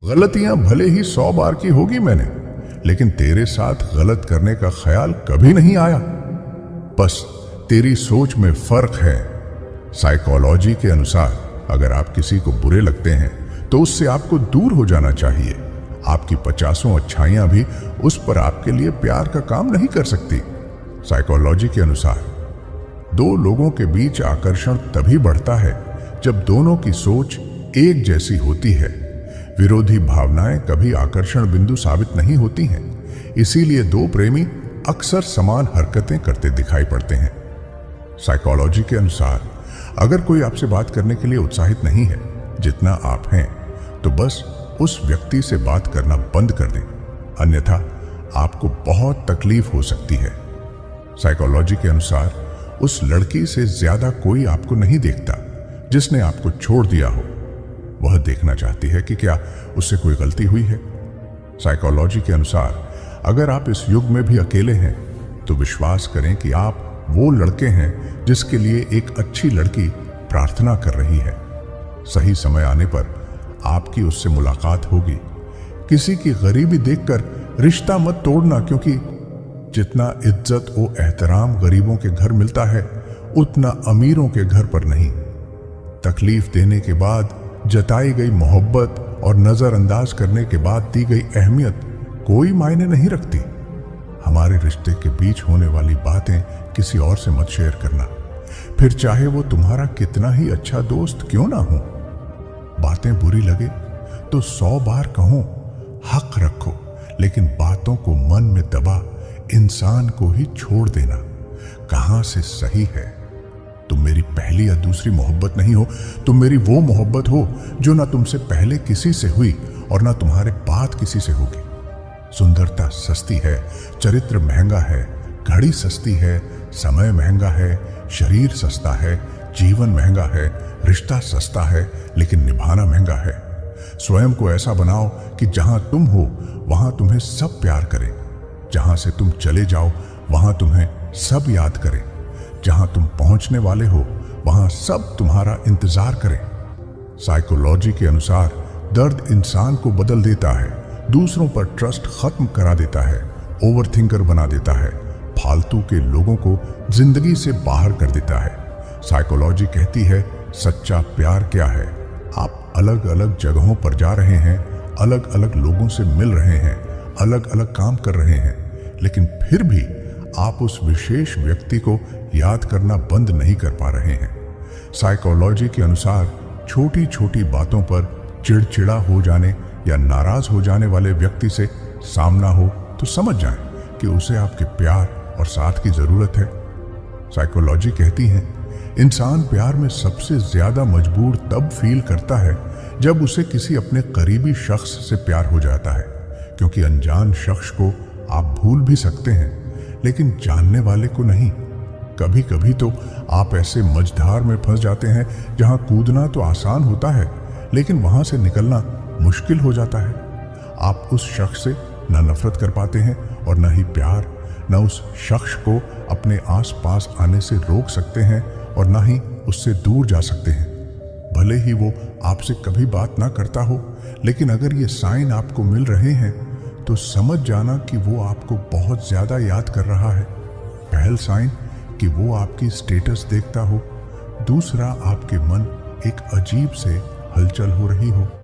गलतियां भले ही 100 बार की होगी मैंने, लेकिन तेरे साथ गलत करने का ख्याल कभी नहीं आया। बस तेरी सोच में फर्क है। साइकोलॉजी के अनुसार अगर आप किसी को बुरे लगते हैं तो उससे आपको दूर हो जाना चाहिए। आपकी 50 अच्छाइयां भी उस पर आपके लिए प्यार का काम नहीं कर सकती। साइकोलॉजी के अनुसार दो लोगों के बीच आकर्षण तभी बढ़ता है जब दोनों की सोच एक जैसी होती है। विरोधी भावनाएं कभी आकर्षण बिंदु साबित नहीं होती हैं। इसीलिए दो प्रेमी अक्सर समान हरकतें करते दिखाई पड़ते हैं। साइकोलॉजी के अनुसार अगर कोई आपसे बात करने के लिए उत्साहित नहीं है जितना आप हैं, तो बस उस व्यक्ति से बात करना बंद कर दें, अन्यथा आपको बहुत तकलीफ हो सकती है। साइकोलॉजी के अनुसार उस लड़की से ज्यादा कोई आपको नहीं देखता जिसने आपको छोड़ दिया हो। वह देखना चाहती है कि क्या उससे कोई गलती हुई है। साइकोलॉजी के अनुसार अगर आप इस युग में भी अकेले हैं तो विश्वास करें कि आप वो लड़के हैं जिसके लिए एक अच्छी लड़की प्रार्थना कर रही है। सही समय आने पर आपकी उससे मुलाकात होगी। किसी की गरीबी देखकर रिश्ता मत तोड़ना, क्योंकि जितना इज्जत व एहतराम गरीबों के घर मिलता है उतना अमीरों के घर पर नहीं। तकलीफ देने के बाद जताई गई मोहब्बत और नजरअंदाज करने के बाद दी गई अहमियत कोई मायने नहीं रखती। हमारे रिश्ते के बीच होने वाली बातें किसी और से मत शेयर करना, फिर चाहे वो तुम्हारा कितना ही अच्छा दोस्त क्यों ना हो। बातें बुरी लगे तो 100 बार कहो, हक रखो, लेकिन बातों को मन में दबा इंसान को ही छोड़ देना कहां से सही है। तुम मेरी पहली या दूसरी मोहब्बत नहीं हो, तुम मेरी वो मोहब्बत हो जो ना तुमसे पहले किसी से हुई और ना तुम्हारे बाद किसी से होगी। सुंदरता सस्ती है, चरित्र महंगा है, घड़ी सस्ती है, समय महंगा है, शरीर सस्ता है, जीवन महंगा है, रिश्ता सस्ता है, लेकिन निभाना महंगा है। स्वयं को ऐसा बनाओ कि जहां तुम हो वहां तुम्हें सब प्यार करें, जहां से तुम चले जाओ वहां तुम्हें सब याद करें, जहां तुम पहुंचने वाले हो वहां सब तुम्हारा इंतजार करें। साइकोलॉजी के अनुसार दर्द इंसान को बदल देता है, दूसरों पर ट्रस्ट खत्म करा देता है, ओवरथिंकर बना देता है, फालतू के लोगों को जिंदगी से बाहर कर देता है। साइकोलॉजी कहती है सच्चा प्यार क्या है। आप अलग अलग जगहों पर जा रहे हैं, अलग अलग लोगों से मिल रहे हैं, अलग अलग काम कर रहे हैं, लेकिन फिर भी आप उस विशेष व्यक्ति को याद करना बंद नहीं कर पा रहे हैं। साइकोलॉजी के अनुसार छोटी छोटी बातों पर चिड़चिड़ा हो जाने या नाराज हो जाने वाले व्यक्ति से सामना हो तो समझ जाएं कि उसे आपके प्यार और साथ की जरूरत है। साइकोलॉजी कहती है इंसान प्यार में सबसे ज्यादा मजबूर तब फील करता है जब उसे किसी अपने करीबी शख्स से प्यार हो जाता है, क्योंकि अनजान शख्स को आप भूल भी सकते हैं लेकिन जानने वाले को नहीं। कभी कभी तो आप ऐसे मझधार में फंस जाते हैं जहां कूदना तो आसान होता है लेकिन वहां से निकलना मुश्किल हो जाता है। आप उस शख्स से ना नफरत कर पाते हैं और ना ही प्यार, ना उस शख्स को अपने आसपास आने से रोक सकते हैं और ना ही उससे दूर जा सकते हैं। भले ही वो आपसे कभी बात ना करता हो, लेकिन अगर ये साइन आपको मिल रहे हैं तो समझ जाना कि वो आपको बहुत ज्यादा याद कर रहा है। पहल साइन कि वो आपकी स्टेटस देखता हो, दूसरा आपके मन एक अजीब से हलचल हो रही हो।